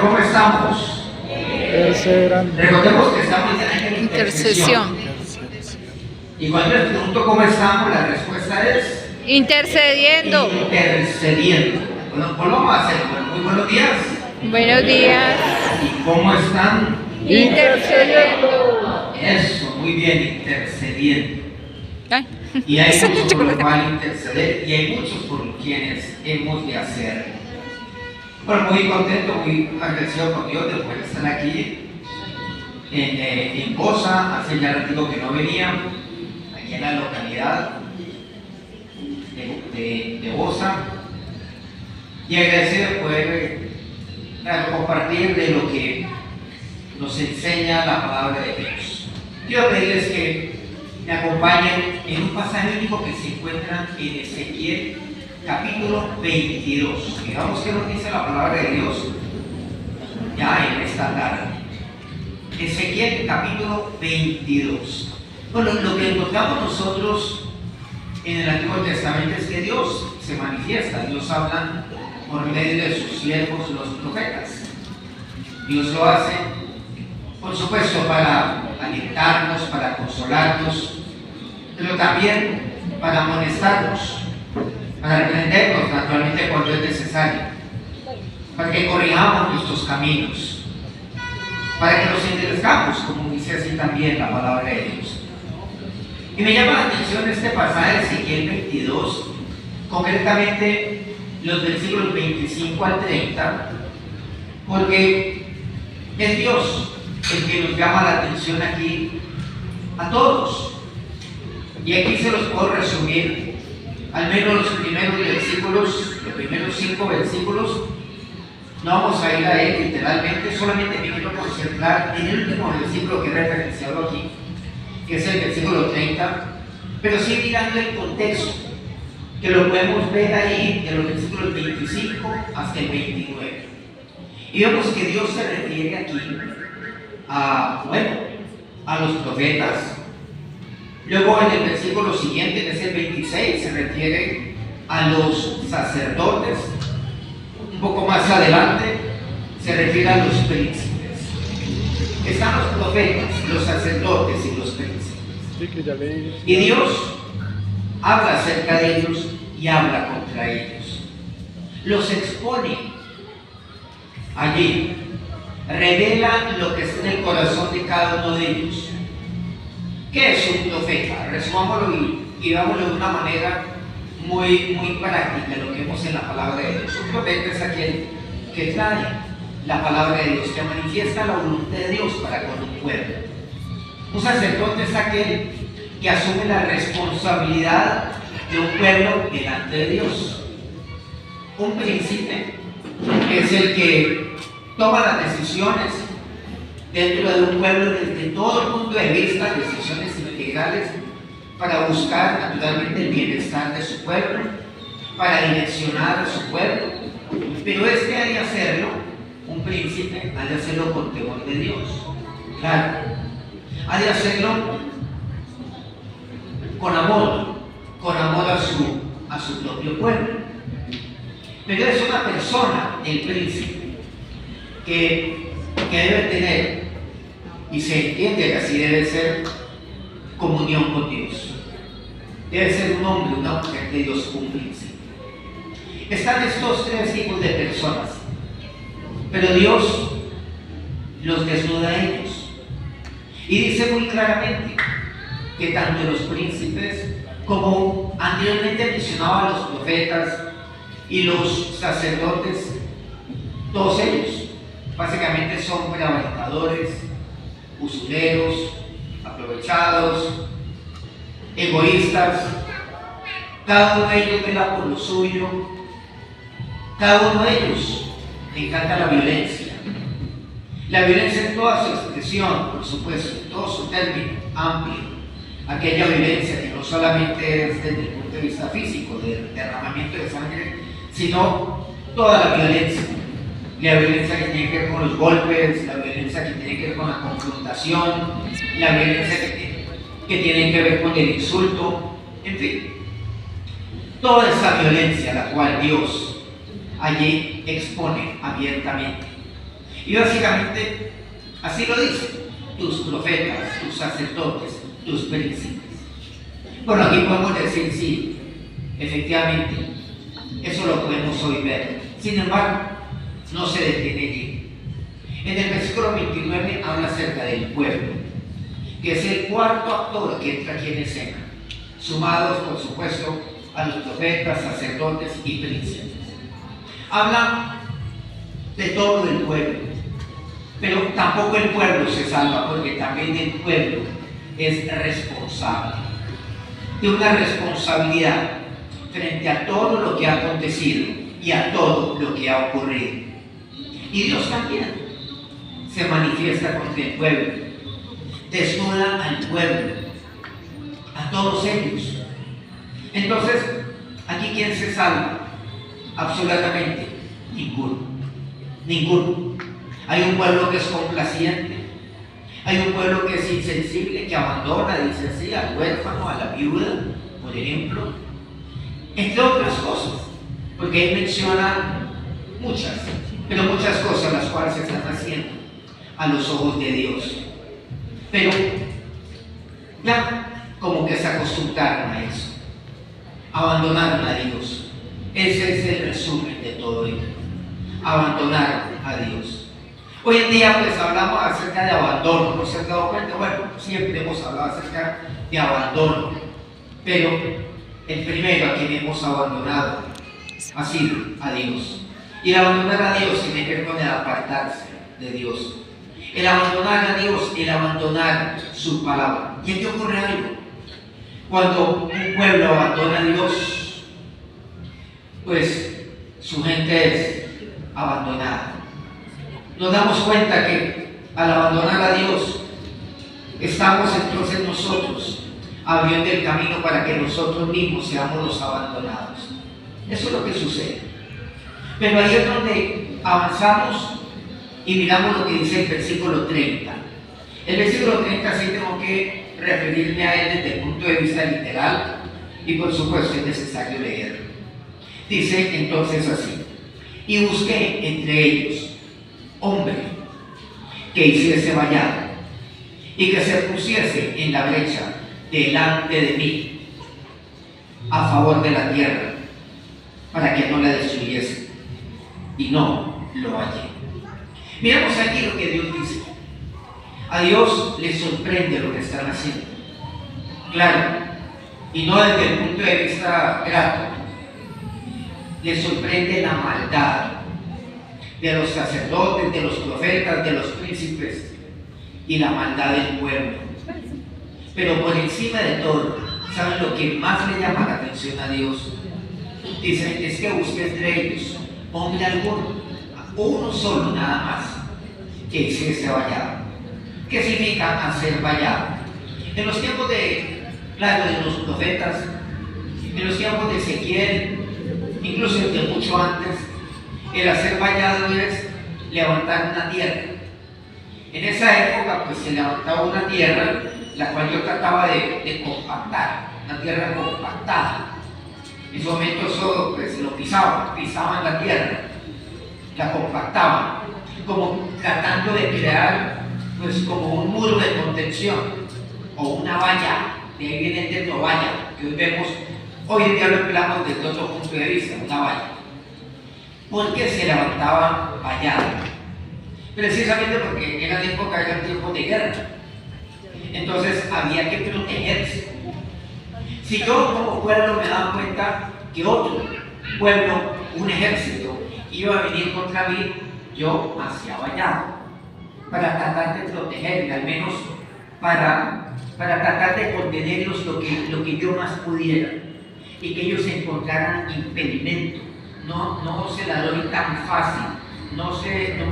¿cómo estamos? Recordemos que estamos en intercesión. Y cuando les pregunto cómo estamos, la respuesta es intercediendo. Bueno, ¿cómo vamos a hacer? Bueno, muy buenos días. Buenos días. ¿Y cómo están? Intercediendo. Eso, muy bien, intercediendo. Ay. Y hay muchos por los cuales interceder y hay muchos por quienes hemos de hacerlo. Bueno, muy contento, muy agradecido con Dios de poder estar aquí en Bosa. Hace ya ratito que no venía, aquí en la localidad de Bosa, y agradecido de poder compartir de lo que nos enseña la palabra de Dios. Quiero pedirles que me acompañen en un pasaje único que se encuentra en Ezequiel capítulo 22. Digamos que nos dice la palabra de Dios ya en esta tarde. Ezequiel capítulo 22. Bueno, lo que encontramos nosotros en el Antiguo Testamento es que Dios se manifiesta, Dios habla por medio de sus siervos, los profetas. Dios lo hace, por supuesto, para alentarnos, para consolarnos, pero también para amonestarnos, para reprendernos naturalmente cuando es necesario, para que corrijamos nuestros caminos, para que nos enderezcamos, como dice así también la palabra de Dios. Y me llama la atención este pasaje de Ezequiel 22, concretamente los versículos 25 al 30, porque es Dios el que nos llama la atención aquí a todos. Y aquí se los puedo resumir, al menos los primeros versículos, los primeros 5 versículos. No vamos a ir a él literalmente, solamente me quiero concentrar en el último versículo que he referenciado aquí, que es el versículo 30, pero sí mirando el contexto, que lo podemos ver ahí de los versículos 25 hasta el 29. Y vemos que Dios se refiere aquí a los profetas. Luego en el versículo siguiente, que es el 26, se refiere a los sacerdotes. Un poco más adelante se refiere a los príncipes. Están los profetas, los sacerdotes y los príncipes. Y Dios habla acerca de ellos y habla contra ellos. Los expone allí. Revela lo que está en el corazón de cada uno de ellos. ¿Qué es un profeta? Resumámoslo y veámoslo de una manera muy práctica, lo que vemos en la palabra de Dios. Un profeta es aquel que trae la palabra de Dios, que manifiesta la voluntad de Dios para con un pueblo. Un sacerdote es aquel que asume la responsabilidad de un pueblo delante de Dios. Un príncipe es el que toma las decisiones dentro de un pueblo desde todo el punto de vista, decisiones integrales, para buscar naturalmente el bienestar de su pueblo, para direccionar a su pueblo. Pero este ha de hacerlo, un príncipe ha de hacerlo con temor de Dios. Claro, ha de hacerlo con amor a su propio pueblo. Pero es una persona, el príncipe, que debe tener, y se entiende que así debe ser, comunión con Dios. Debe ser un hombre, una mujer de Dios, un príncipe. Están estos tres tipos de personas, pero Dios los desnuda a ellos. Y dice muy claramente que tanto los príncipes, como anteriormente mencionaba a los profetas y los sacerdotes, todos ellos básicamente son prevaricadores, usureros, aprovechados, egoístas. Cada uno de ellos vela por lo suyo. Cada uno de ellos le encanta la violencia. La violencia en toda su expresión, por supuesto, en todo su término amplio. Aquella violencia que no solamente es desde el punto de vista físico, del derramamiento de sangre, sino toda la violencia. La violencia que tiene que ver con los golpes, la violencia que tiene que ver con la confrontación, la violencia que tiene que ver con el insulto, en fin. Toda esa violencia la cual Dios allí expone abiertamente. Y básicamente así lo dice: tus profetas, tus sacerdotes, tus príncipes. Bueno, aquí podemos decir sí, efectivamente, eso lo podemos hoy ver. Sin embargo, no se detiene allí. En el versículo 29 habla acerca del pueblo, que es el cuarto actor que entra aquí en escena, sumados, por supuesto, a los profetas, sacerdotes y príncipes. Habla de todo el pueblo, pero tampoco el pueblo se salva, porque también el pueblo es responsable, de una responsabilidad frente a todo lo que ha acontecido y a todo lo que ha ocurrido. Y Dios también se manifiesta contra el pueblo, desnuda al pueblo, a todos ellos. Entonces, aquí ¿quién se salva? Absolutamente ninguno. Ninguno. Hay un pueblo que es complaciente, hay un pueblo que es insensible, que abandona, dice así, al huérfano, a la viuda, por ejemplo, entre otras cosas, porque él menciona muchas, pero muchas cosas las cuales se están haciendo a los ojos de Dios. Pero ya como que se acostumbraron a eso, abandonaron a Dios. Ese es el resumen de todo ello: abandonaron a Dios. Hoy en día pues hablamos acerca de abandono, ¿no se han dado cuenta? Bueno, siempre hemos hablado acerca de abandono, pero el primero a quien hemos abandonado ha sido a Dios. Y el abandonar a Dios tiene que ver con el apartarse de Dios. El abandonar a Dios, el abandonar su palabra. ¿Y aquí ocurre algo? Cuando un pueblo abandona a Dios, pues su gente es abandonada. Nos damos cuenta que al abandonar a Dios, estamos entonces nosotros abriendo el camino para que nosotros mismos seamos los abandonados. Eso es lo que sucede. Pero ahí es donde avanzamos y miramos lo que dice el versículo 30. El versículo 30 sí tengo que referirme a él desde el punto de vista literal, y por supuesto es necesario leerlo. Dice entonces así: y busqué entre ellos hombre que hiciese vallado y que se pusiese en la brecha delante de mí a favor de la tierra, para que no la destruyese, y no lo hallé. Miramos aquí lo que Dios dice. A Dios le sorprende lo que están haciendo, claro, y no desde el punto de vista grato. Le sorprende la maldad de los sacerdotes, de los profetas, de los príncipes, y la maldad del pueblo. Pero por encima de todo, ¿saben lo que más le llama la atención a Dios? Dice: es que busqué entre ellos hombre alguno, uno solo nada más, que hiciese vallado. ¿Qué significa hacer vallado? En los tiempos de los profetas, en los tiempos de Ezequiel, incluso de mucho antes, el hacer vallado es levantar una tierra. En esa época pues se levantaba una tierra, la cual yo trataba de compactar, una tierra compactada. En ese momento eso pues lo pisaban la tierra, la compactaban, como tratando de crear pues como un muro de contención o una valla. De ahí viene el término valla, que hoy vemos, hoy en día lo empleamos desde otro punto de vista, una valla. Porque se levantaba vallado, precisamente porque era la época, era tiempo de guerra, entonces había que protegerse. Si yo como pueblo me daba cuenta que otro pueblo, un ejército, iba a venir contra mí, yo hacía vallado para tratar de protegerme, al menos para tratar de contenerlos lo que yo más pudiera, y que ellos encontraran impedimento. No se la doy tan fácil, no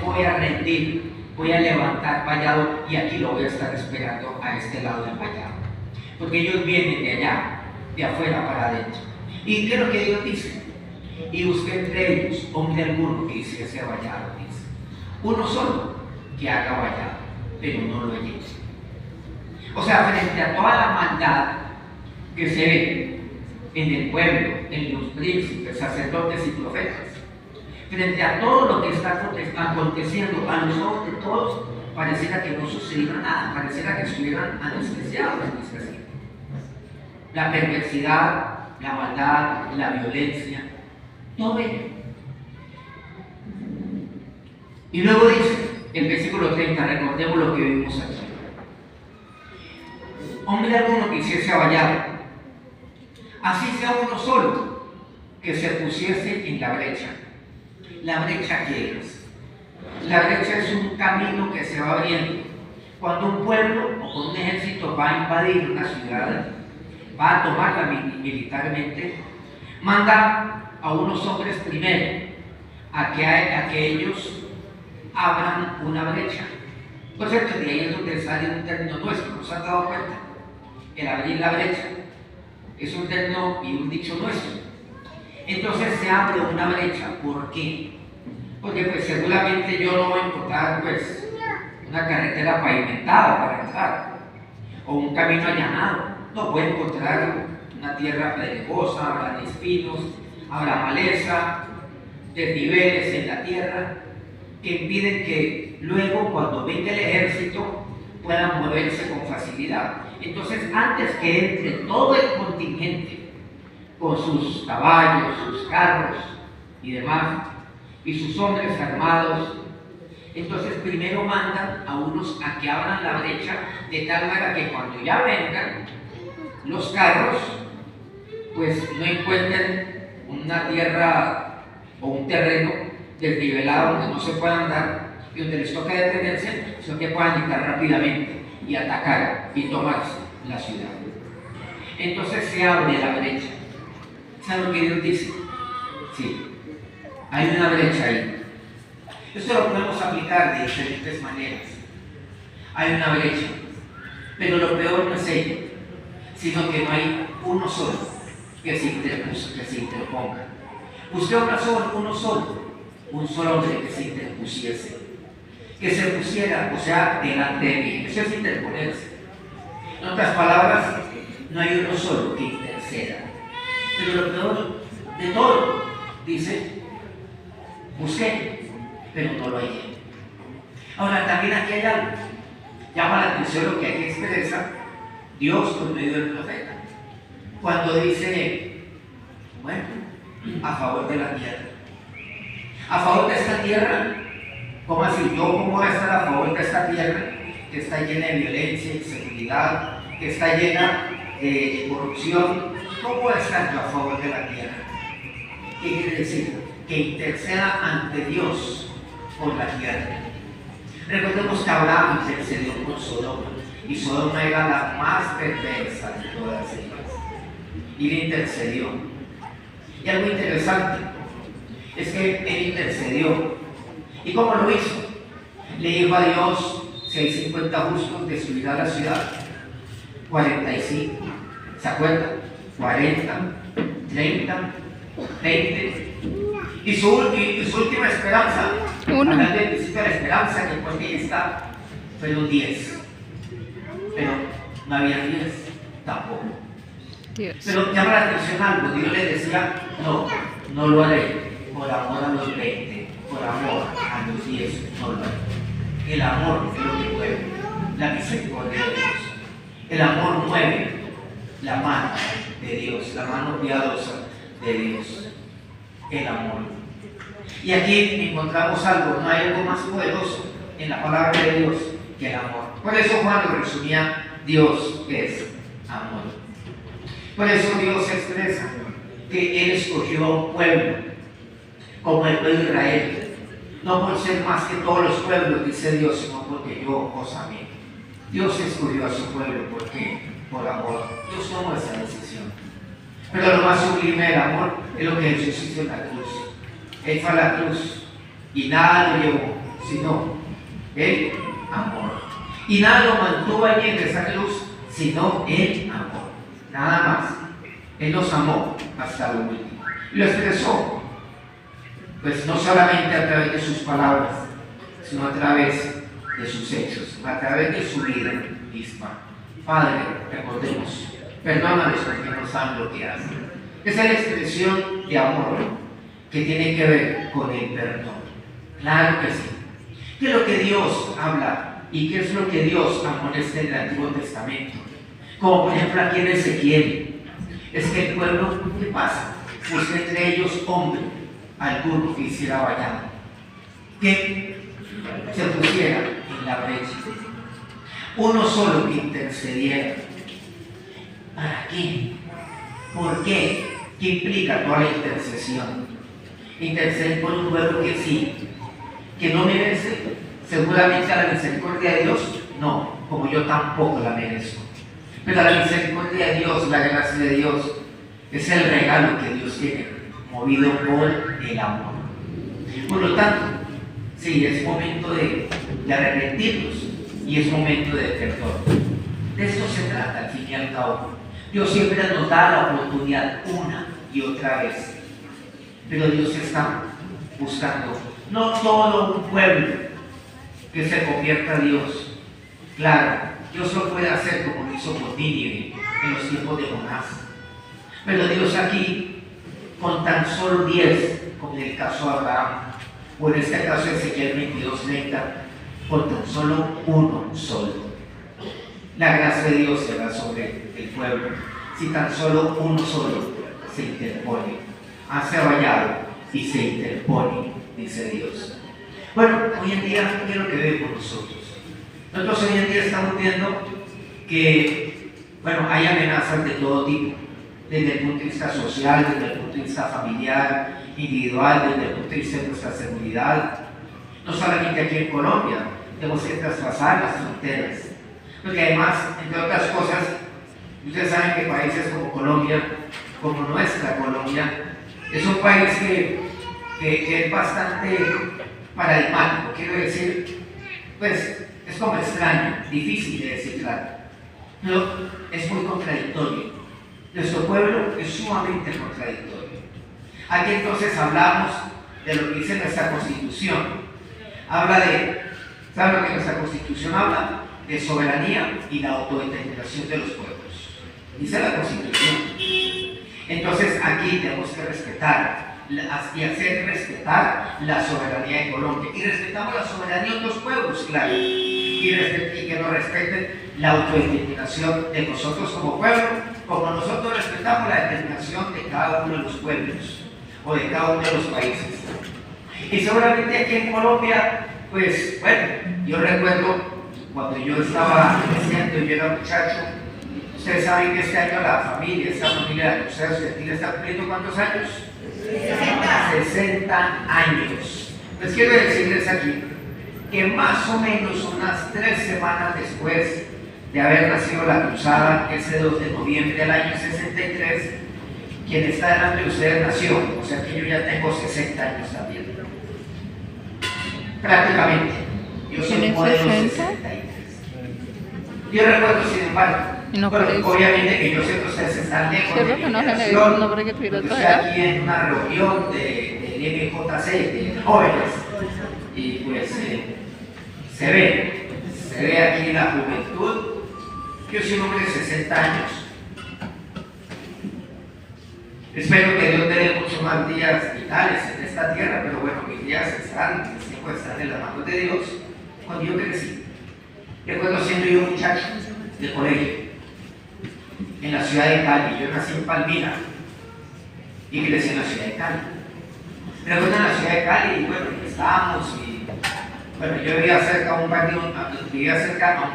voy a rendir, voy a levantar vallado, y aquí lo voy a estar esperando a este lado del vallado, porque ellos vienen de allá, de afuera para adentro. ¿Y qué es lo que Dios dice? Y busqué entre ellos hombre alguno que hiciese vallado, dice. Uno solo que haga vallado, pero no lo hallé. O sea, frente a toda la maldad que se ve en el pueblo, en los príncipes, sacerdotes y profetas, frente a todo lo que está aconteciendo a los ojos de todos, pareciera que no sucediera nada, pareciera que estuvieran anestesiados en ese sitio. La perversidad, la maldad, la violencia, todo ello. Y luego dice el versículo 30, recordemos lo que vimos aquí. Hombre alguno que hiciese vallado, así sea uno solo, que se pusiese en la brecha. ¿La brecha qué es? La brecha es un camino que se va abriendo. Cuando un pueblo o un ejército va a invadir una ciudad, va a tomarla militarmente, manda a unos hombres primero a que ellos abran una brecha. Por cierto, de ahí es donde sale un término nuestro, ¿no se han dado cuenta? El abrir la brecha es un término y un dicho nuestro. Entonces se abre una brecha. ¿Por qué? Porque pues seguramente yo no voy a encontrar pues una carretera pavimentada para entrar o un camino allanado. No voy a encontrar una tierra pedregosa, habrá espinos, habrá maleza, desniveles en la tierra que impiden que luego cuando venga el ejército puedan moverse con facilidad. Entonces, antes que entre todo el contingente con sus caballos, sus carros y demás, y sus hombres armados, entonces primero mandan a unos a que abran la brecha de tal manera que cuando ya vengan los carros, pues no encuentren una tierra o un terreno desnivelado donde no se pueda andar y donde les toca detenerse, sino que puedan llegar rápidamente y atacar y tomarse la ciudad. Entonces se abre la brecha. ¿Saben lo que Dios dice? Sí, hay una brecha ahí. Esto lo podemos aplicar de diferentes maneras. Hay una brecha, pero lo peor no es ello, sino que no hay uno solo que se interponga. Busqué uno solo, un solo hombre que se interpusiese, que se pusiera, o sea, delante de mí. Eso es interponerse. En otras palabras, no hay uno solo que interceda. Pero lo peor de todo, dice, busqué, pero no lo hallé. Ahora, también aquí hay algo. Llama la atención lo que aquí expresa Dios por medio del profeta. Cuando dice, bueno, a favor de la tierra. A favor de esta tierra, ¿cómo así? ¿Yo cómo voy a estar a favor de esta tierra que está llena de violencia, inseguridad, que está llena de corrupción? ¿Cómo voy a estar yo a favor de la tierra? ¿Qué quiere decir? Que interceda ante Dios por la tierra. Recordemos que Abraham intercedió por Sodoma, y Sodoma era la más perversa de todas ellas. Y le intercedió. Y algo interesante es que él intercedió. ¿Y cómo lo hizo? Le dijo a Dios, si hay 50 justos, destruirá la ciudad. 45. ¿Se acuerdan? 40, 30, 20. Y su última esperanza, hablando del principio de la esperanza, que pues ahí está, fueron 10. Pero no había 10 tampoco. Dios. Pero llama la atención algo. Dios le decía, no lo haré por amor a los 20, por amor a los 10, no lo haré. El amor es lo que mueve la misericordia de Dios. El amor mueve la mano de Dios, la mano piadosa de Dios. El amor. Y aquí encontramos algo, no hay algo más poderoso en la palabra de Dios que el amor. Por eso Juan lo resumía, Dios es amor. Por eso Dios expresa que Él escogió a un pueblo como el pueblo de Israel, no por ser más que todos los pueblos, dice Dios, sino porque yo os amé. Dios escogió a su pueblo, ¿por qué? Por amor. Dios tomó esa decisión. Pero lo más sublime del amor es lo que Jesús hizo en la cruz. Él fue a la cruz y nada lo llevó, sino el amor. Y nada lo mantuvo allí en esa cruz, sino el amor. Nada más. Él nos amó hasta lo último. Y lo expresó, pues no solamente a través de sus palabras, sino a través de sus hechos, a través de su vida misma. Padre, recordemos, perdónanos porque no saben lo que hacen. Esa es la expresión de amor que tiene que ver con el perdón. Claro que sí. ¿Qué es lo que Dios habla y qué es lo que Dios amonesta en el Antiguo Testamento? Como por ejemplo aquí en Ezequiel. Es que el pueblo, ¿qué pasa? Busca entre ellos hombre, alguno que hiciera vallado, que se pusiera en la brecha. Uno solo que intercediera. ¿Para qué? ¿Por qué? ¿Qué implica toda la intercesión? Interceder por un pueblo que sí, que no merece seguramente a la misericordia de Dios, no, como yo tampoco la merezco. Pero la misericordia de Dios, la gracia de Dios, es el regalo que Dios tiene, movido por el amor. Por lo tanto, sí, es momento de arrepentirnos y es momento de perdón. De esto se trata, al fin y al cabo. Dios siempre nos da la oportunidad una y otra vez. Pero Dios está buscando no todo un pueblo que se convierta a Dios. Claro, Dios lo puede hacer como lo hizo con Nínive en los tiempos de Jonás. Pero Dios aquí, con tan solo 10, como en el caso de Abraham, o en este caso de Ezequiel 22:30, con tan solo uno solo. La gracia de Dios será sobre el pueblo, si tan solo uno solo se interpone, hace vallado y se interpone, dice Dios. Bueno, hoy en día, ¿qué es lo que vemos nosotros? Nosotros hoy en día estamos viendo que, bueno, hay amenazas de todo tipo, desde el punto de vista social, desde el punto de vista familiar, individual, desde el punto de vista de nuestra seguridad. No solamente aquí en Colombia, tenemos que traspasar las fronteras. Porque además, entre otras cosas, ustedes saben que países como Colombia, como nuestra Colombia, es un país que es bastante paradigmático, quiero decir, pues es como extraño, difícil de descifrar, pero es muy contradictorio. Nuestro pueblo es sumamente contradictorio. Aquí entonces hablamos de lo que dice nuestra Constitución. Habla de, ¿saben lo que nuestra Constitución habla? De soberanía y la autodeterminación de los pueblos. Dice la Constitución. Entonces aquí tenemos que respetar y hacer respetar la soberanía de Colombia. Y respetamos la soberanía de otros pueblos, claro. Y que nos respeten la autodeterminación de nosotros como pueblo, como nosotros respetamos la determinación de cada uno de los pueblos o de cada uno de los países. Y seguramente aquí en Colombia, pues bueno, yo recuerdo cuando yo estaba creciendo y yo era muchacho, ustedes saben que este año esta familia de José Argentina está cumpliendo ¿cuántos años? 60 años. Les quiero decirles aquí que más o menos unas 3 semanas después de haber nacido la cruzada, ese 2 de noviembre del año 63, quien está delante de ustedes nació, o sea que yo ya tengo 60 años también. Prácticamente. Yo soy un modelo 63. Yo recuerdo, sin embargo, no bueno, parece. Obviamente que yo sé que ustedes están lejos de mi generación. Yo estoy aquí en una reunión del MJC, de jóvenes, y pues se ve aquí la juventud. Yo soy un hombre de 60 años. Espero que Dios me dé muchos más días vitales en esta tierra, pero bueno, mis días están, mis tiempos están en las manos de Dios. Cuando yo crecí, recuerdo siendo yo un muchacho de colegio en la ciudad de Cali. Yo nací en Palmira y crecí en la ciudad de Cali. Recuerdo en la ciudad de Cali y bueno, estábamos y bueno, yo vivía cerca a un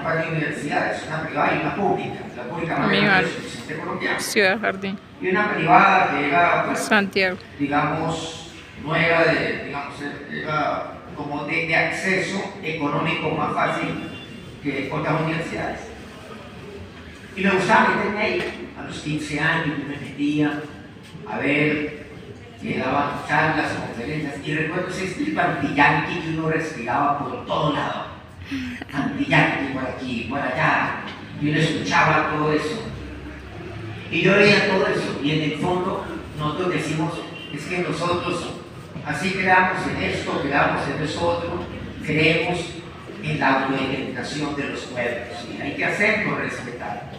par de universidades, una privada y una pública. La pública más grande de Colombia. Ciudad Jardín. Y una privada que era, pues, Santiago. digamos, no era era como de acceso económico más fácil que otras universidades. Y me gustaba meterme ahí. A los 15 años yo me metía a ver, que daban charlas, conferencias, y recuerdo ese espíritu anti-yanqui que uno respiraba por todo lado. Anti-yanqui por aquí, por allá. Y uno escuchaba todo eso. Y yo veía todo eso, y en el fondo nosotros decimos, es que nosotros así creamos en esto, creamos en eso otro, creemos en la autodeterminación de los pueblos, y hay que hacerlo respetar.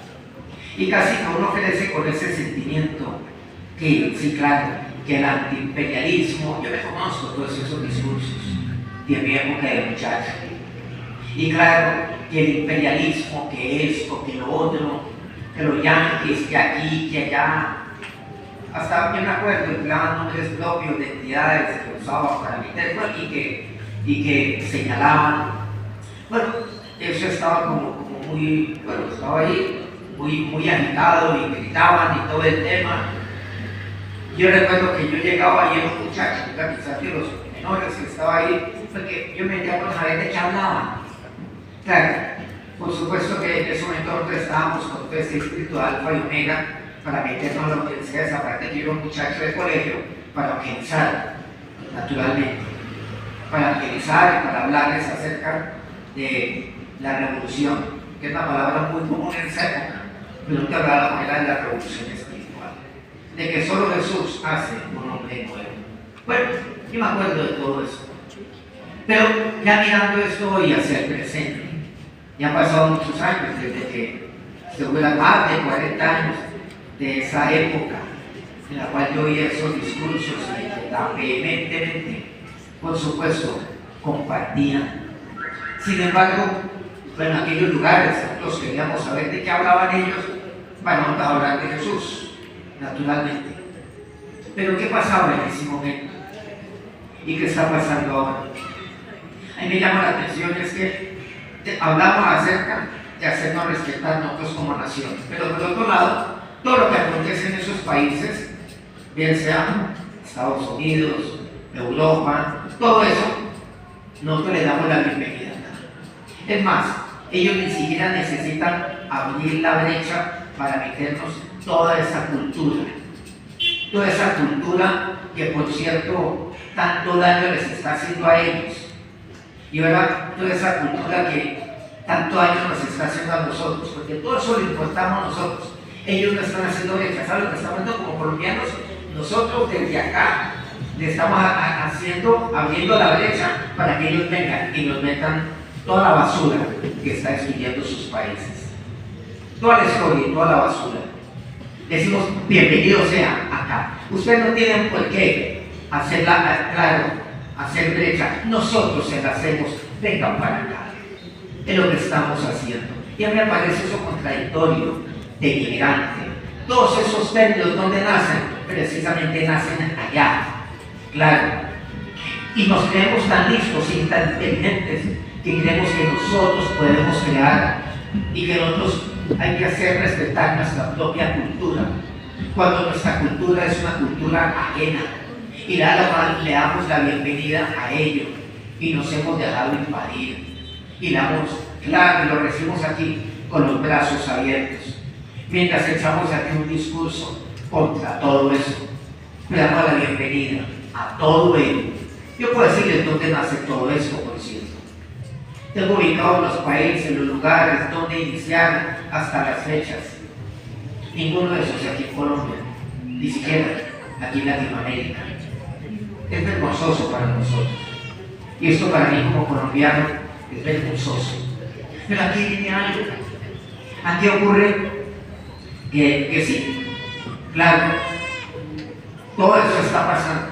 Y casi que uno crece con ese sentimiento que, sí, claro, que el antiimperialismo, yo me conozco todos esos discursos, de mi época de muchacho. Y claro, que el imperialismo, que esto, que lo otro, que los yanquis, que aquí, que allá. Hasta yo me acuerdo, empleaban nombres propios de entidades que usaban para meter y que señalaban. Bueno, eso estaba como muy, bueno, estaba ahí muy agitado y gritaban y todo el tema. Yo recuerdo que yo llegaba y era un muchacho, quizás de los menores que estaba ahí, porque yo me metía con saber de qué hablaban. Claro, por supuesto que en ese momento estábamos con todo este espíritu alfa y omega para meternos a la universidad, esa parte que yo era un muchacho de colegio, para organizar, naturalmente, para organizar y para hablarles acerca de la revolución, que es una palabra muy común en esa época, pero nunca hablaba de la manera de la revolución espiritual, de que solo Jesús hace un hombre nuevo. Bueno, yo me acuerdo de todo eso, pero ya mirando esto hoy hacia el presente, ya han pasado muchos años desde que se hubiera más de 40 años de esa época en la cual yo oía esos discursos y que tan vehementemente, por supuesto, compartían. Sin embargo, en aquellos lugares nosotros queríamos saber de qué hablaban ellos para no hablar de Jesús, naturalmente. Pero ¿qué pasaba en ese momento? ¿Y qué está pasando ahora? A mí me llama la atención es que hablamos acerca de hacernos respetar nosotros como nación, pero por otro lado, todo lo que acontece en esos países, bien sea Estados Unidos, Europa, todo eso, nosotros le damos la bienvenida. Es más, ellos ni siquiera necesitan abrir la brecha para meternos toda esa cultura que por cierto tanto daño les está haciendo a ellos. Y ahora toda esa cultura que tanto daño nos está haciendo a nosotros, porque todo eso lo importamos nosotros. Ellos no están haciendo brecha, ¿sabes lo que estamos haciendo como colombianos? Nosotros desde acá le estamos abriendo la brecha para que ellos vengan y nos metan toda la basura que está destruyendo sus países. Toda la historia y toda la basura. Decimos, bienvenido sea acá. Ustedes no tienen por qué hacer brecha. Nosotros se la hacemos, vengan para acá. Es lo que estamos haciendo. Y a mí me parece eso contradictorio de inmigrante. Todos esos términos, ¿dónde nacen? Precisamente nacen allá. Claro. Y nos creemos tan listos y tan inteligentes que creemos que nosotros podemos crear y que nosotros hay que hacer respetar nuestra propia cultura, cuando nuestra cultura es una cultura ajena y le damos la bienvenida a ello y nos hemos dejado invadir y claro, lo recibimos aquí con los brazos abiertos, mientras echamos aquí un discurso contra todo eso. Le damos la bienvenida a todo ello. Yo puedo decirles dónde nace todo esto, por cierto. Tengo ubicados los países, los lugares donde iniciaron hasta las fechas. Ninguno de esos aquí en Colombia, ni siquiera aquí en Latinoamérica. Es vergonzoso para nosotros. Y esto para mí como colombiano es vergonzoso. Pero aquí viene algo. Aquí ocurre que sí, claro, todo eso está pasando.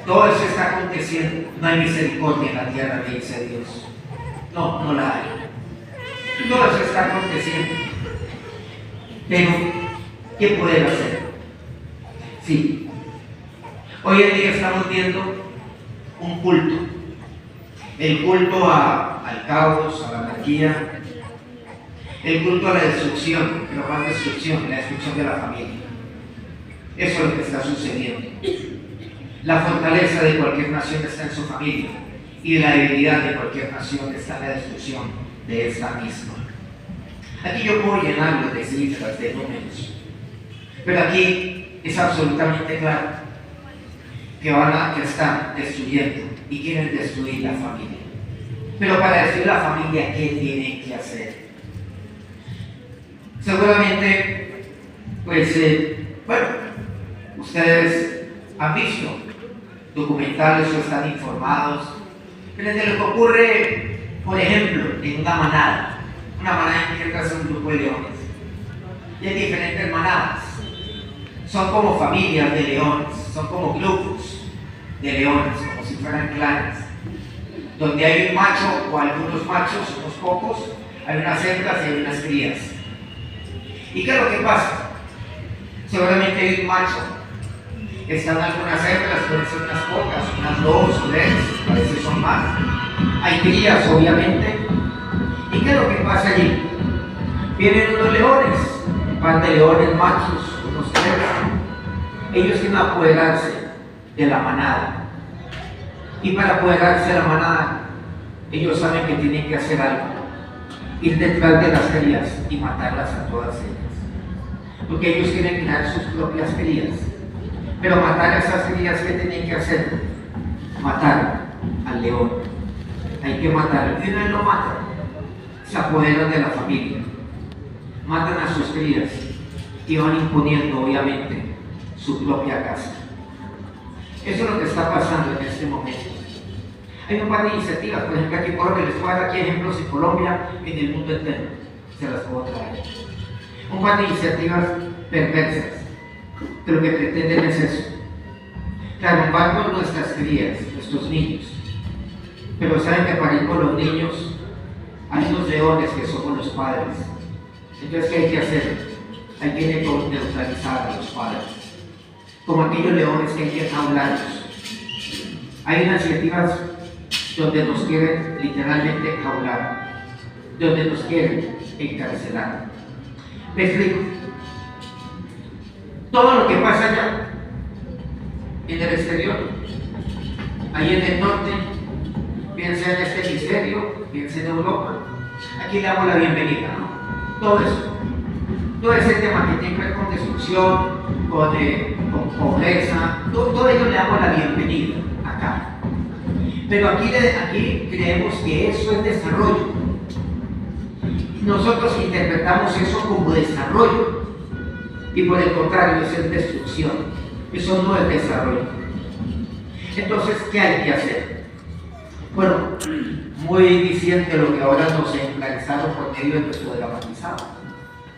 Todo eso está aconteciendo. No hay misericordia en la tierra, me dice Dios. No, no la hay. Todo eso está aconteciendo. Pero, ¿qué podemos hacer? Sí. Hoy en día estamos viendo un culto. El culto al caos, a la anarquía. El culto a la destrucción, pero más destrucción, la destrucción de la familia. Eso es lo que está sucediendo. La fortaleza de cualquier nación está en su familia y la debilidad de cualquier nación está en la destrucción de esta misma. Aquí yo puedo llenarlo de cifras, de números, pero aquí es absolutamente claro que están destruyendo y quieren destruir la familia. Pero para destruir la familia, ¿qué tienen que hacer? Seguramente, ustedes han visto documentales o están informados, pero de lo que ocurre, por ejemplo, en una manada implica un grupo de leones, y hay diferentes manadas, son como familias de leones, son como grupos de leones, como si fueran clanes, donde hay un macho o algunos machos, unos pocos, hay unas hembras y hay unas crías. ¿Y qué es lo que pasa? Seguramente hay un macho, están algunas hembras, pueden ser unas pocas, unas 2 o 3, a veces son más. Hay crías, obviamente. ¿Y qué es lo que pasa allí? Vienen unos leones, un par de leones machos, unos 3. Ellos quieren apoderarse de la manada. Y para apoderarse de la manada, ellos saben que tienen que hacer algo. Ir detrás de las crías y matarlas a todas ellas. Porque ellos quieren crear sus propias crías. Pero matar a esas crías, ¿qué tienen que hacer? Matar al león. Hay que matarlo. Y una vez lo matan, se apoderan de la familia. Matan a sus crías y van imponiendo, obviamente, su propia casa. Eso es lo que está pasando en este momento. Hay un par de iniciativas, por ejemplo, aquí en Colombia, les puedo dar aquí ejemplos en Colombia, en el mundo entero, se las puedo traer. Un par de iniciativas perversas, que lo que pretenden es eso. Derrumbar nuestras crías, nuestros niños. Pero saben que para ir por los niños, hay unos leones que somos los padres. Entonces, ¿qué hay que hacer? Hay que neutralizar a los padres. Como aquellos leones que hay que jaularlos. Hay unas iniciativas donde nos quieren literalmente jaular, donde nos quieren encarcelar. Me explico. Todo lo que pasa allá, en el exterior, ahí en el norte, piensa en este hemisferio, piensa en Europa, aquí le damos la bienvenida, ¿no? Todo eso. Todo ese tema que tiene que ver con destrucción, con pobreza, todo ello le damos la bienvenida acá. Pero aquí creemos que eso es desarrollo. Nosotros interpretamos eso como desarrollo. Y por el contrario, eso es destrucción. Eso no es desarrollo. Entonces, ¿qué hay que hacer? Bueno, muy diciente lo que ahora nos ejemplarizaron por medio de nuestro dramatizado.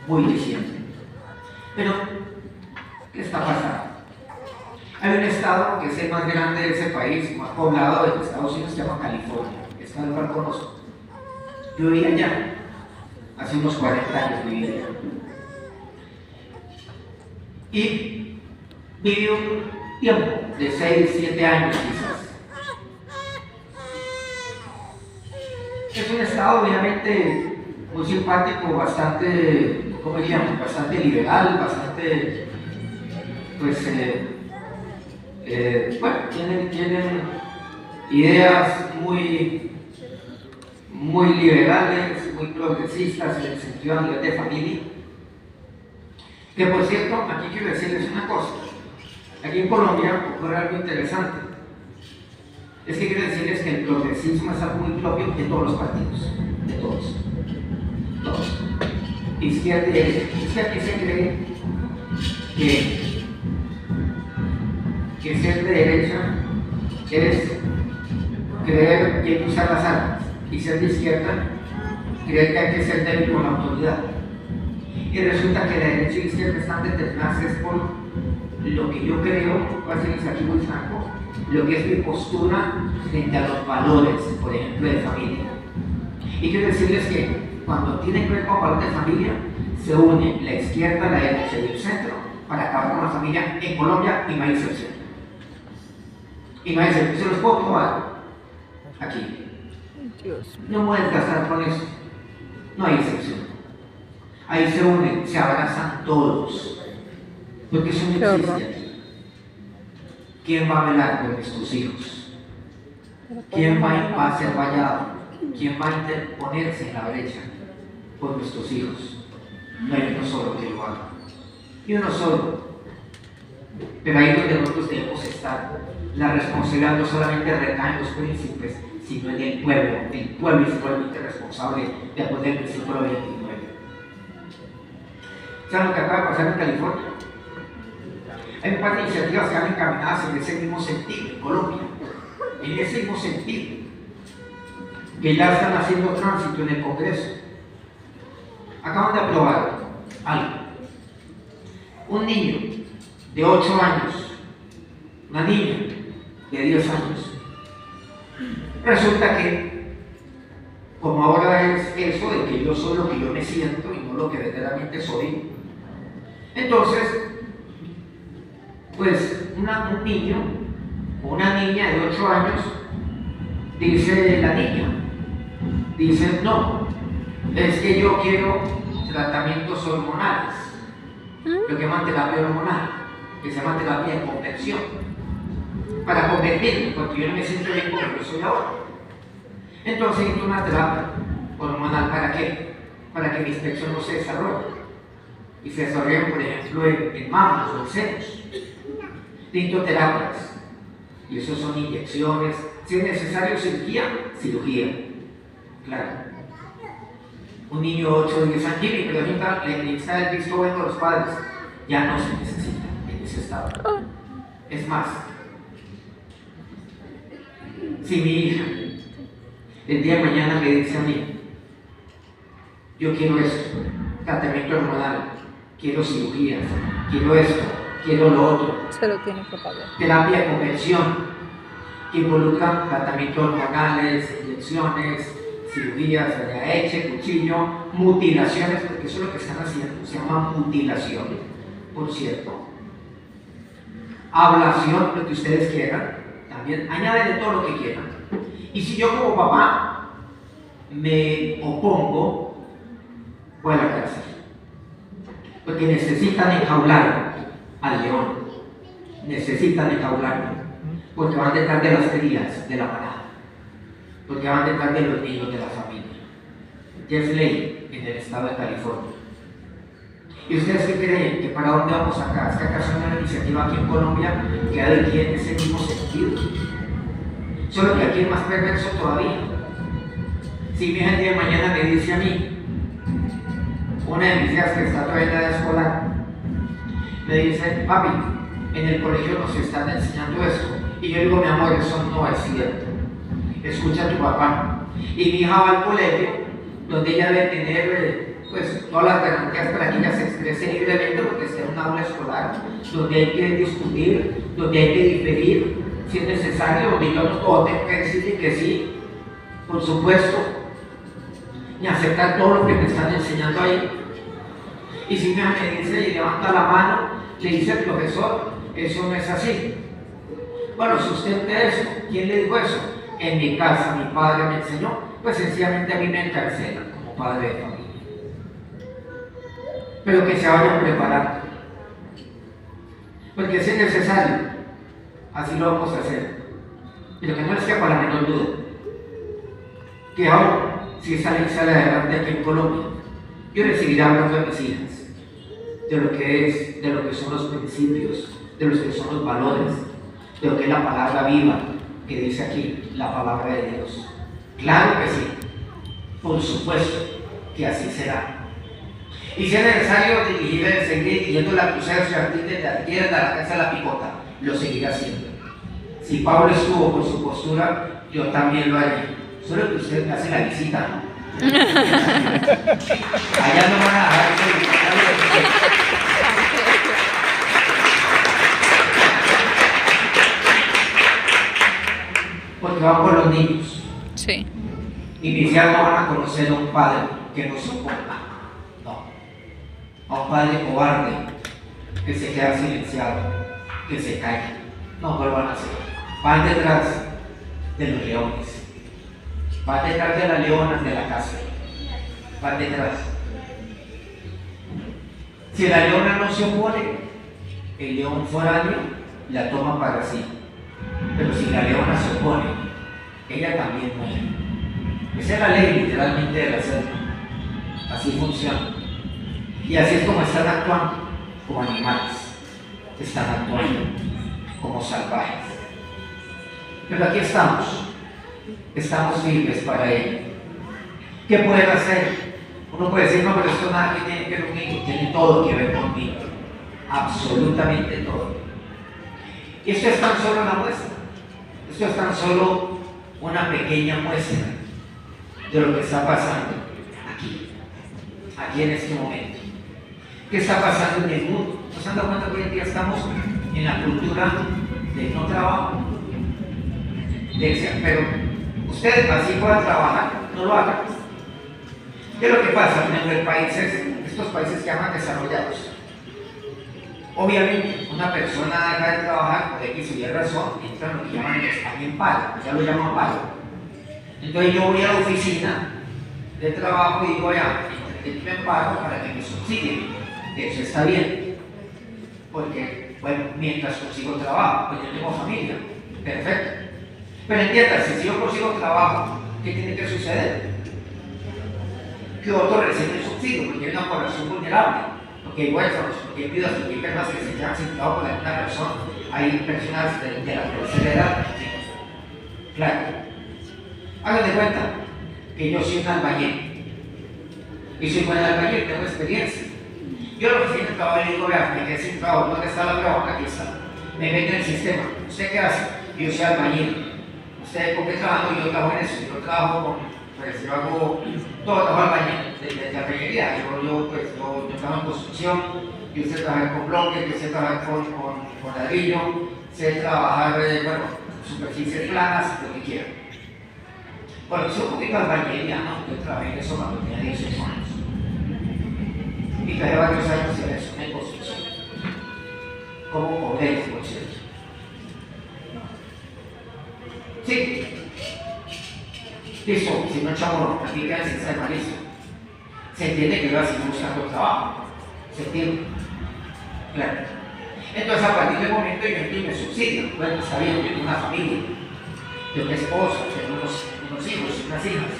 Muy diciente. Pero, ¿qué está pasando? Hay un estado que es el más grande de ese país, más poblado de Estados Unidos, se llama California. Está en el lugar conozco. Yo vivía allá. Hace unos 40 años vivía allá. Y viví un tiempo de 6, 7 años quizás. Es un estado obviamente muy simpático, bastante, ¿cómo diríamos? Bastante liberal, bastante, pues, bueno, tienen ideas muy liberales, muy progresistas en el sentido a nivel de familia. Que por cierto, aquí quiero decirles una cosa. Aquí en Colombia ocurre algo interesante. Es que quiero decirles que el progresismo es algo muy propio de todos los partidos. De todos. Todos. Izquierda y derecha. Es que aquí se cree que ser de derecha es creer que hay que usar las armas. Y ser de izquierda, creer que hay que ser débil con la autoridad. Y resulta que la derecha y la izquierda están determinadas es por lo que yo creo, voy a decirles aquí muy franco, lo que es mi postura frente a los valores, por ejemplo, de familia. Y quiero decirles que cuando tienen que ver con valores de familia, se une la izquierda, la derecha y el centro para acabar con la familia en Colombia y no hay excepción. Y no hay excepción, se los puedo probar aquí. No pueden casar con eso, no hay excepción. Ahí se unen, se abrazan todos, porque eso no existe aquí. ¿Quién va a velar por nuestros hijos? ¿Quién va a ser vallado? ¿Quién va a interponerse en la brecha por nuestros hijos? No hay uno solo que lo haga, y uno solo. Pero ahí es donde nosotros debemos estar. La responsabilidad no solamente recae en los príncipes, sino en el pueblo. El pueblo es igualmente responsable de poner el siglo XXIX. ¿Saben lo que acaba de pasar en California? Hay un par de iniciativas que van encaminadas en ese mismo sentido, en Colombia. En ese mismo sentido. Que ya están haciendo tránsito en el Congreso. Acaban de aprobar algo. Un niño de 8 años, una niña de 10 años, Resulta que, como ahora es eso de que yo soy lo que yo me siento y no lo que verdaderamente soy, entonces, pues un niño o una niña de 8 años, dice la niña, dice, no, es que yo quiero tratamientos hormonales, lo que llaman terapia hormonal, que se llama terapia de conversión, para convertirme, porque yo no me siento bien como yo soy ahora. Entonces necesito una terapia hormonal, ¿para qué? Para que mi inspección no se desarrolle. Y se desarrollen, por ejemplo, en mamas o en senos. Necesito terapias. Y eso son inyecciones. Si es necesario cirugía, cirugía. Claro. Un niño de 8 o 10 años, pero ahorita le necesita el visto bueno de los padres. Ya no se necesita en ese estado. Es más, si mi hija el día de mañana me dice a mí, yo quiero esto, tratamiento hormonal, quiero cirugías, quiero esto, quiero lo otro, Se lo tiene que pagar. terapia de conversión, que involucra tratamientos hormonales, inyecciones, cirugías, eche, cuchillo, mutilaciones, porque eso es lo que están haciendo, se llama mutilación, por cierto. Ablación, lo que ustedes quieran, también añaden todo lo que quieran. Y si yo como papá me opongo, voy a la cárcel. Porque necesitan enjaular al león. Necesitan enjaularlo. Porque van detrás de las crías de la manada. Porque van detrás de los niños de la familia. Ya es ley en el estado de California. ¿Y ustedes qué creen? ¿Que para dónde vamos acá? ¿Es que acaso hay una iniciativa aquí en Colombia que ha de ir en ese mismo sentido? Solo que aquí es más perverso todavía. Si mi hija el día de mañana me dice a mí, una de mis hijas que está todavía en la edad escolar, me dice, papi, en el colegio nos están enseñando esto. Y yo digo, mi amor, eso no es cierto. Escucha a tu papá. Y mi hija va al colegio, donde ella debe tener pues, todas las garantías para que ella se exprese libremente, porque está en un aula escolar, donde hay que discutir, donde hay que diferir, si es necesario, donde yo no puedo tener que decirle que sí, por supuesto, y aceptar todo lo que me están enseñando ahí. Y si me dice y levanta la mano, le dice el profesor, eso no es así. Bueno, sustente eso. ¿Quién le dijo eso? En mi casa, mi padre me enseñó, pues sencillamente a mí me encarcelan como padre de familia. Pero que se vayan preparando. Porque si es necesario, así lo vamos a hacer. Pero que no les quepa la menor duda. Que ahora, si esa ley sale adelante aquí en Colombia, yo les seguiré hablando a mis hijas de lo que son los principios, de lo que son los valores, de lo que es la palabra viva que dice aquí, la palabra de Dios. Claro que sí, por supuesto que así será. Y si es necesario seguir dirigiendo la cruzada estudiantil desde la izquierda a la casa de la Picota, lo seguiré haciendo. Si Pablo estuvo por su postura, yo también lo haré. Solo que usted me hace la visita, ¿no? Allá no van a dejar porque van por los niños. Sí. Inicial no van a conocer a un padre que no se oponga. No. A un padre cobarde que se queda silenciado, que se calla. No lo van a hacer. Van detrás de los leones. Van detrás de las leonas de la casa. Van detrás. Si la leona no se opone, el león foráneo la toma para sí. Pero si la leona se opone, ella también muere. Esa es la ley literalmente de la selva. Así funciona. Y así es como están actuando, como animales. Están actuando como salvajes. Pero aquí estamos firmes para ello. ¿Qué pueden hacer? Uno puede decir, no, pero esto nada que tiene que ver conmigo, tiene todo que ver conmigo, absolutamente todo. Y esto es tan solo una muestra, esto es tan solo una pequeña muestra de lo que está pasando aquí en este momento. ¿Qué está pasando en el mundo? ¿Nos han dado cuenta que hoy en día estamos en la cultura del no trabajo? Pero usted así pueda trabajar, no lo haga. ¿Qué es lo que pasa? En los países, estos países que llaman desarrollados, obviamente una persona deja de trabajar por X o Y razón, entra en lo que llaman en España en paro, ya lo llaman paro. Entonces yo voy a la oficina de trabajo y digo, ya, me paro para que me subsidien. Eso está bien, porque, bueno, mientras consigo trabajo, pues yo tengo familia, perfecto. Pero entiéndase, si yo consigo trabajo, ¿qué tiene que suceder? Que otro recibe el subsidio, porque hay una población vulnerable, porque hay huérfanos, porque hay viudas, porque hay personas que se quedan sin trabajo por alguna razón, hay personas de la tercera edad, claro. Hagan de cuenta que yo soy un albañil, y soy buen albañil, tengo experiencia. Yo lo que estoy en el trabajo le digo, vea, me quedé sin trabajo, ¿dónde está la trabajo? Aquí está. Me meten en el sistema. ¿Usted qué hace? Yo soy albañil. ¿Usted con qué trabajo? Yo trabajo en eso. Yo trabajo con, pues yo hago todo, trabajo albañil, de albañilería. Yo trabajo en construcción, yo sé trabajar con bloques, yo sé trabajar con ladrillo, sé trabajar, bueno, superficies planas, lo que quiera. Bueno, soy un poquito albañilería, ¿no? Yo trabajé en eso cuando tenía 18 años. Y trabajé varios años en eso, en construcción. Como obrero, por cierto. Sí. Listo, si no echamos aquí queda sin ser malísimo. Se entiende que yo así buscando trabajo. ¿Se entiende? Claro. Entonces, a partir del momento yo entiendo el subsidio. Bueno, está bien, yo tengo una familia, tengo una esposa, tengo unos hijos, unas hijas.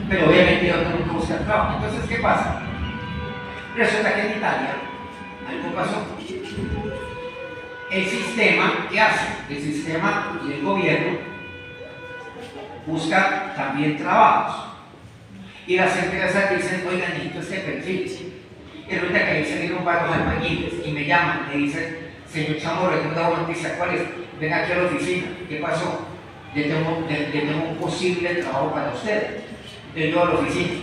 Pero obviamente yo tengo que buscar trabajo. Entonces, ¿qué pasa? Resulta que en Italia algo pasó. El sistema, ¿qué hace? El sistema y el gobierno buscan también trabajos. Y las empresas dicen, oigan, necesito este perfil. Y resulta que ahí salieron varios albañiles y me llaman, me dicen, señor Chamorro, tengo una buena noticia, ¿cuál es? Ven aquí a la oficina, ¿qué pasó? Le tengo un posible trabajo para usted. Yo a la oficina.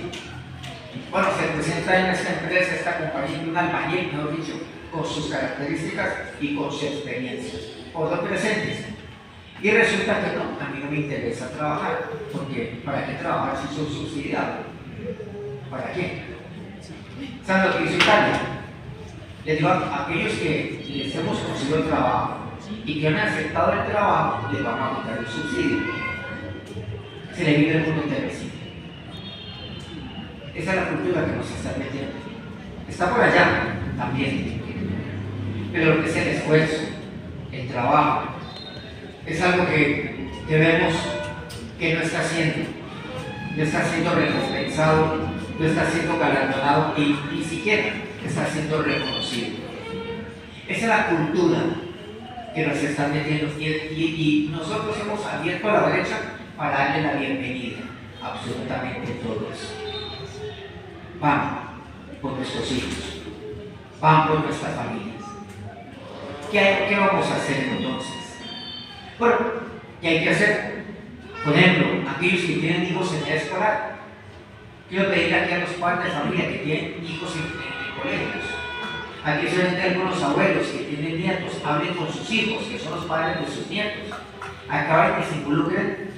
Bueno, se presenta en esta empresa, esta compañía, un albañil, mejor dicho, con sus características y con su experiencia. Por lo presentes. Y resulta que no, a mí no me interesa trabajar, porque ¿para qué trabajar si soy subsidiado? ¿Para qué? ¿Saben lo que hizo Italia? Les digo a aquellos que les hemos conseguido el trabajo y que han aceptado el trabajo, les vamos a quitar el subsidio. Se le vive el mundo interesante. Esa es la cultura que nos está metiendo. Está por allá también. Pero lo que es el esfuerzo, el trabajo, es algo que vemos que no está siendo recompensado, no está siendo galardonado y ni siquiera está siendo reconocido. Esa es la cultura que nos están metiendo y nosotros hemos abierto a la brecha para darle la bienvenida a absolutamente todos. Van por nuestros hijos, van por nuestras familias. ¿Qué vamos a hacer entonces? Bueno, ¿qué hay que hacer? Por ejemplo, aquellos que tienen hijos en edad escolar, quiero pedirle aquí a los padres de familia que tienen hijos en colegios. Aquí solamente algunos abuelos que tienen nietos, hablen con sus hijos, que son los padres de sus nietos. Acaban que se involucren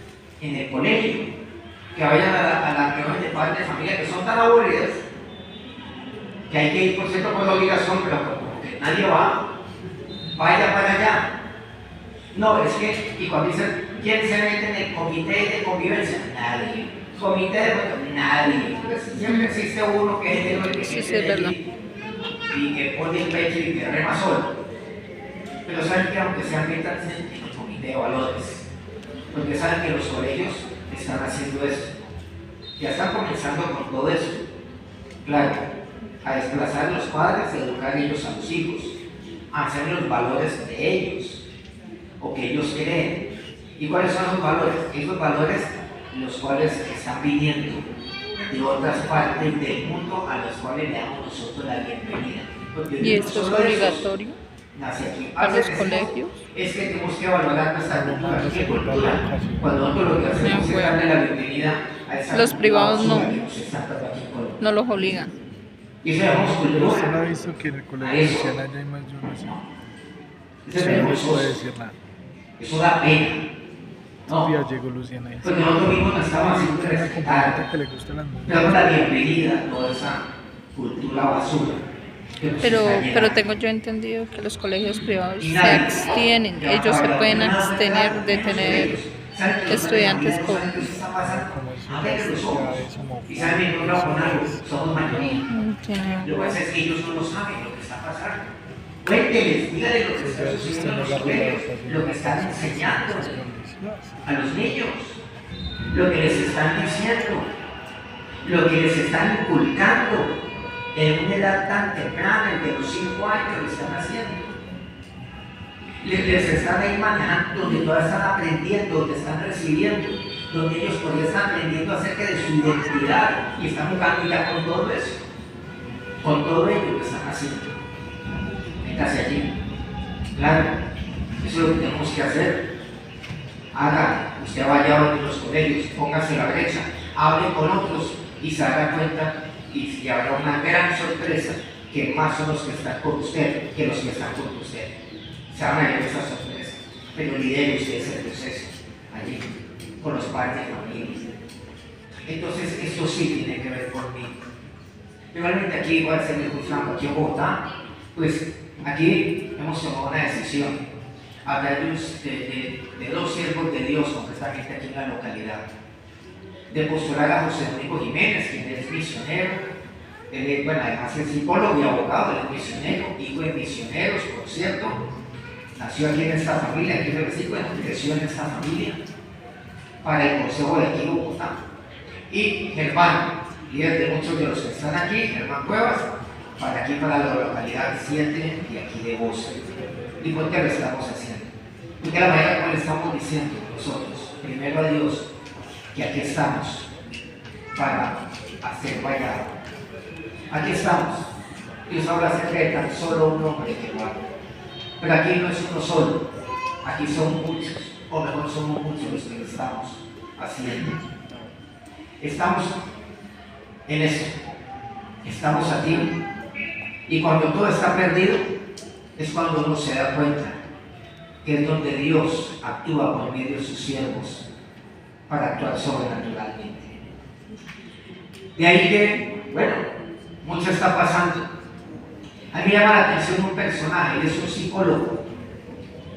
en el colegio, que vayan a la reunión de padres de familia que son tan aburridas, que hay que ir por cierto por la obligación, pero como que nadie va, vaya para allá. No, es que, y cuando dicen, ¿quién se mete en el comité de convivencia? Nadie. Comité de nadie. Pues siempre existe uno que es el que sí, es verdad. Y que pone el pecho y que rema solo. Pero saben que aunque sean metan en el comité de valores, porque saben que los colegios están haciendo eso. Ya están comenzando con todo eso. Claro, a desplazar a los padres, a educar ellos a los hijos, a hacer los valores de ellos, o que ellos creen. ¿Y cuáles son esos valores? Esos valores los cuales están viniendo de otras partes del mundo a los cuales le damos nosotros la bienvenida. Porque ¿Y esto es obligatorio nace aquí. para los colegios? Es que tenemos que valorar nuestra cultura. ¿Qué cultura? Cuando nosotros lo que hacemos es darle la bienvenida a esa Los privados no, que nos está dando aquí en Colombia. no los obligan. Y eso llamamos cultura. ¿Usted no ha visto que en el colegio cristiano allá hay más de uno así? Eso es No les vergonzoso. puede decir nada. Eso da pena. No, día llegó Luciana y porque nosotros mismos nos estamos haciendo una compañerita respetar. que le gustan las mujeres. Damos la bienvenida a toda esa cultura basura que nos Pero, está pero llegando. tengo yo entendido que los colegios privados Y se nadie, abstienen, que va a ellos se pagar pueden nada, abstener de menos tener ellos. ¿Saben que los estudiantes familiares saben que eso está pasando? Como es una Abren los ojos. sociedad Y saben que no con algo, somos mayoría. Sí. Lo que pasa es que ellos no lo saben lo que está pasando. Cuénteles, díganle lo que está sucediendo en los colegios, lo que están enseñando a los niños, lo que les están diciendo, lo que les están inculcando en una edad tan temprana, de los 5 años lo están haciendo. Les están ahí manejando, donde todas están aprendiendo, donde están recibiendo, donde ellos por ahí están aprendiendo acerca de su identidad y están jugando ya con todo eso, con todo ello que están haciendo. Métase allí. Claro, eso es lo que tenemos que hacer. Haga, usted vaya a los colegios, póngase la brecha, hable con otros y se dará cuenta y habrá una gran sorpresa que más son los que están con usted que los que están con usted. Se van a llevar esa sorpresa, pero lidere usted ese proceso allí, con los padres de familia. Entonces, esto sí tiene que ver conmigo. Igualmente aquí, igual se me juzgando aquí en Bogotá, pues aquí hemos tomado una decisión a través de dos siervos de Dios, concretamente aquí en la localidad, de postular a José Domingo Jiménez, quien es misionero, él es, bueno, además es psicólogo y abogado, él es misionero, hijo de misioneros, por cierto, nació aquí en esta familia, aquí en el versículo, creció en esta familia, para el Consejo de aquí de Bogotá. Y Germán, líder de muchos de los que están aquí, Germán Cuevas, para aquí, para la localidad 7 y aquí de Bosque. ¿Y por qué lo estamos haciendo? Porque la manera como le estamos diciendo nosotros, primero a Dios, que aquí estamos para hacer vallado. Aquí estamos. Dios habla acerca de tan solo un hombre que lo haga. Pero aquí no es uno solo, aquí son muchos, o mejor somos muchos los que lo estamos haciendo. Estamos en eso, estamos aquí, y cuando todo está perdido, es cuando uno se da cuenta que es donde Dios actúa por medio de sus siervos para actuar sobrenaturalmente. De ahí que, bueno, mucho está pasando. A mí me llama la atención un personaje, él es un psicólogo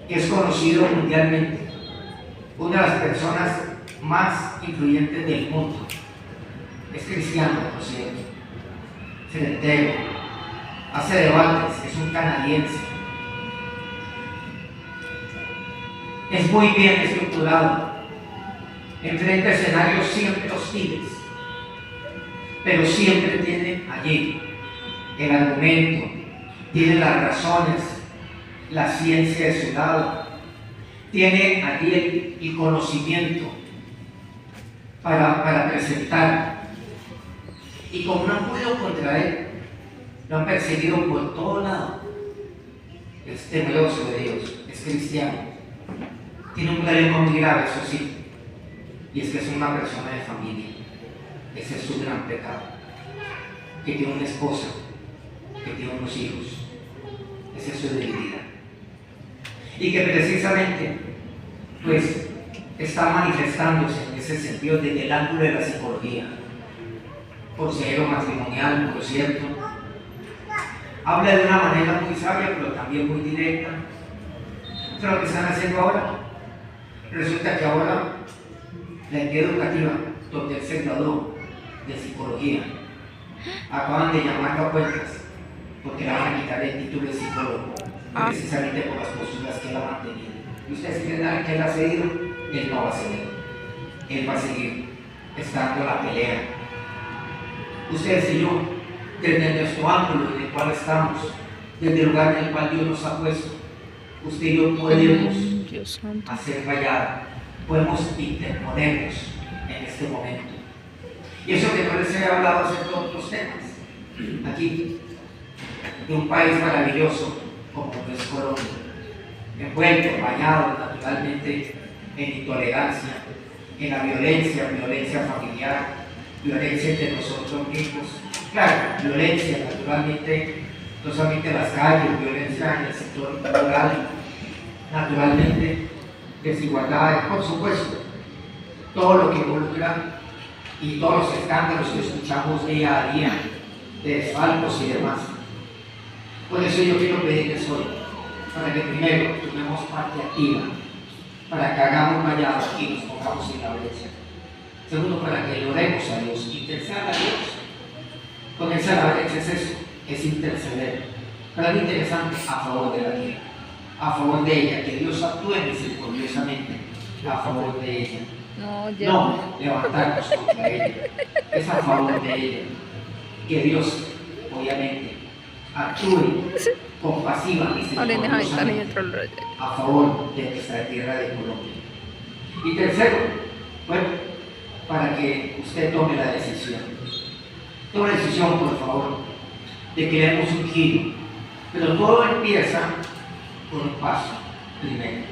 que es conocido mundialmente, una de las personas más influyentes del mundo. Es cristiano, por cierto, certero, hace debates, es un canadiense. Es muy bien estructurado, enfrenta escenarios siempre hostiles, pero siempre tiene allí el argumento, tiene las razones, la ciencia de su lado, tiene allí el conocimiento para presentar. Y como no han podido contra él, lo han perseguido por todo lado. Es temeroso de Dios, es cristiano, tiene un problema muy grave, eso sí, y es que es una persona de familia. Ese es su gran pecado, que tiene una esposa, que tiene unos hijos. Esa es su debilidad. Y que precisamente, pues, está manifestándose en ese sentido desde el ángulo de la psicología. Consejero matrimonial, por cierto. Habla de una manera muy sabia, pero también muy directa. Eso es lo que están haciendo ahora. Resulta que ahora la entidad educativa, donde él se graduó de psicología, acaban de llamarlo a cuentas porque le van a quitar el título de psicólogo, precisamente por las posturas que él ha mantenido. ¿Y ustedes creen que él ha cedido? Él no va a ceder. Él va a seguir estando la pelea. Ustedes y yo, desde nuestro ángulo en el cual estamos, desde el lugar en el cual Dios nos ha puesto, usted y yo podemos Dios santo. hacer vallada, podemos interponernos en este momento. Y eso que no les he hablado acerca de otros temas, aquí, de un país maravilloso como lo es Colombia, envuelto, bañado naturalmente en intolerancia, en la violencia familiar, violencia entre nosotros mismos. Claro, violencia naturalmente, no solamente en las calles, violencia en el sector rural, naturalmente, desigualdades, por supuesto, todo lo que involucra y todos los escándalos que escuchamos día a día, de desfalcos y demás. Por eso yo quiero pedirles hoy, para que primero tomemos parte activa, para que hagamos vallado y nos pongamos en la brecha. Segundo, para que le oremos a Dios, interceder a Dios. Ponerse a la brecha es eso, es interceder. Pero algo interesante, a favor de la tierra, a favor de ella, que Dios actúe misericordiosamente a favor de ella. No, ya. No levantarnos contra ella, es a favor de ella. Que Dios, obviamente, actúe compasiva y misericordiosa a favor de nuestra tierra de Colombia. Y tercero, bueno, para que usted tome la decisión. Tome la decisión, por favor, de que demos un giro. Pero todo empieza por un paso primero.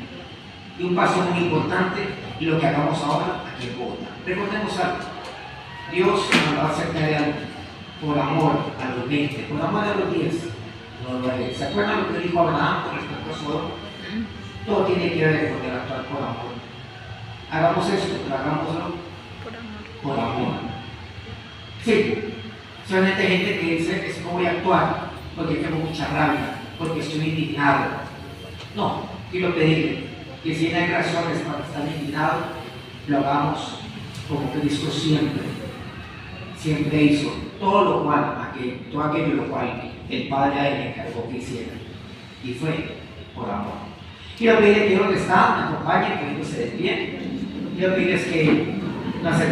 Y un paso muy importante, y lo que hagamos ahora aquí en Bogotá. Recordemos algo. Dios nos va a acercar de algo por amor a los 20, por amor a los 10. ¿Se acuerdan lo que dijo Abraham con respecto a Sodoma? Todo tiene que ver con el actuar por amor. Hagamos esto, pero hagámoslo por amor. Sí, solamente hay gente que dice, es que voy a actuar porque tengo mucha rabia, porque estoy indignado. No, quiero pedirle que si hay razones para estar indignado, lo hagamos como Cristo siempre hizo, todo aquello lo cual el Padre a él le encargó que hiciera, y fue por amor. Quiero pedirles que donde están, me acompañen, que ellos se despiden. Quiero pedirles que nos